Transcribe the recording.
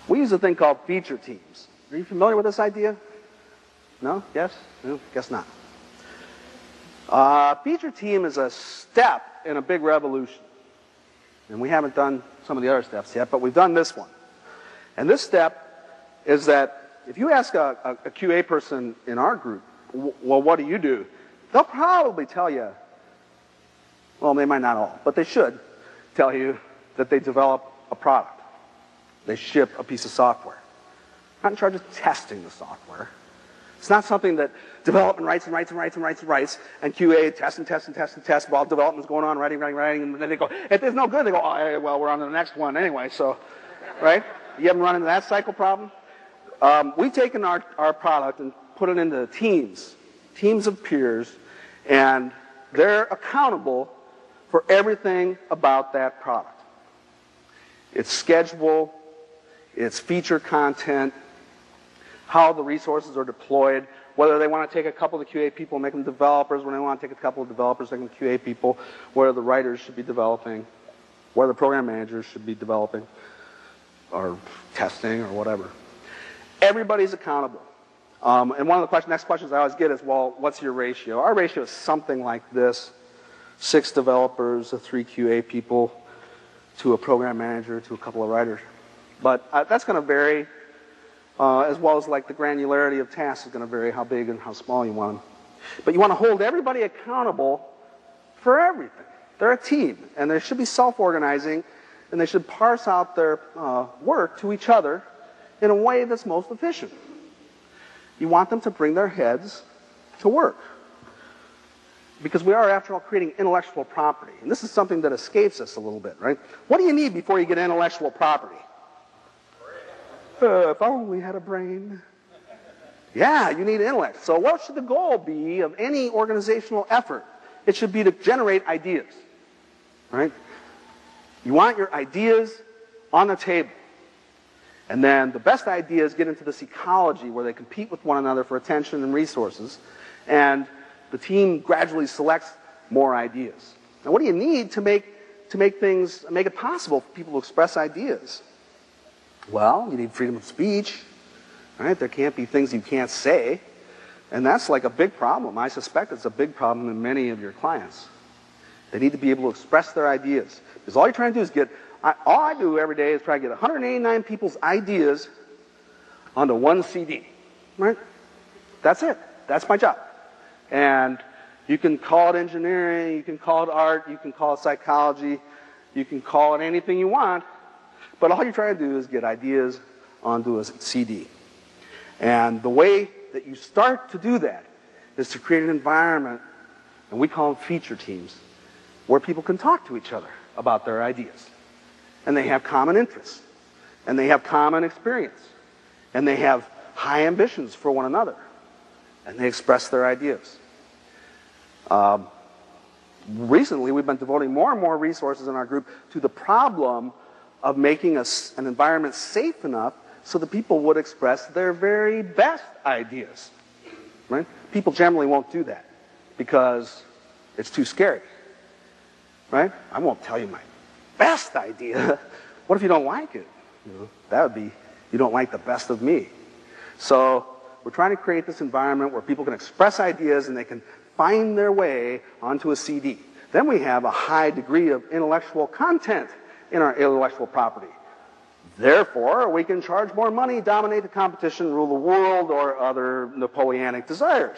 We use a thing called feature teams. Are you familiar with this idea? No? Yes? No? Guess not. Feature team is a step in a big revolution. And we haven't done some of the other steps yet, but we've done this one. And this step is that if you ask a QA person in our group, well, what do you do? They'll probably tell you, well, they might not all, but they should tell you that they develop a product. They ship a piece of software. Not in charge of testing the software. It's not something that development writes and writes and writes and writes and writes, and QA tests and tests and tests and tests while development's going on, writing, and then they go, if it's no good, they go, oh, well, we're on to the next one anyway, so, right? You haven't run into that cycle problem? We've taken our product and put it into teams of peers, and they're accountable for everything about that product. Its schedule, its feature content, how the resources are deployed, whether they want to take a couple of the QA people and make them developers, when they want to take a couple of developers, make them QA people, whether the writers should be developing, whether the program managers should be developing, or testing, or whatever. Everybody's accountable. And one of the next questions I always get is, well, what's your ratio? Our ratio is something like this: 6 developers, 3 QA people, to a program manager, to a couple of writers. But that's going to vary, as well as like the granularity of tasks is going to vary, how big and how small you want them. But you want to hold everybody accountable for everything. They're a team, and they should be self-organizing, and they should parse out their work to each other in a way that's most efficient. You want them to bring their heads to work. Because we are, after all, creating intellectual property. And this is something that escapes us a little bit, right? What do you need before you get intellectual property? If I only had a brain. Yeah, you need intellect. So what should the goal be of any organizational effort? It should be to generate ideas, right? You want your ideas on the table. And then the best ideas get into this ecology where they compete with one another for attention and resources. And the team gradually selects more ideas. Now, what do you need to make it possible for people to express ideas? Well, you need freedom of speech, right? There can't be things you can't say. And that's like a big problem. I suspect it's a big problem in many of your clients. They need to be able to express their ideas. Because all you're trying to do is all I do every day is try to get 189 people's ideas onto one CD, right? That's it. That's my job. And you can call it engineering, you can call it art, you can call it psychology, you can call it anything you want, but all you're trying to do is get ideas onto a CD. And the way that you start to do that is to create an environment, and we call them feature teams, where people can talk to each other about their ideas. And they have common interests, and they have common experience, and they have high ambitions for one another, and they express their ideas. Recently, we've been devoting more and more resources in our group to the problem of making an environment safe enough so that people would express their very best ideas. Right? People generally won't do that because it's too scary. Right? I won't tell you my best idea. What if you don't like it? That would be, you don't like the best of me. So we're trying to create this environment where people can express ideas and they can find their way onto a CD. Then we have a high degree of intellectual content in our intellectual property. Therefore, we can charge more money, dominate the competition, rule the world, or other Napoleonic desires.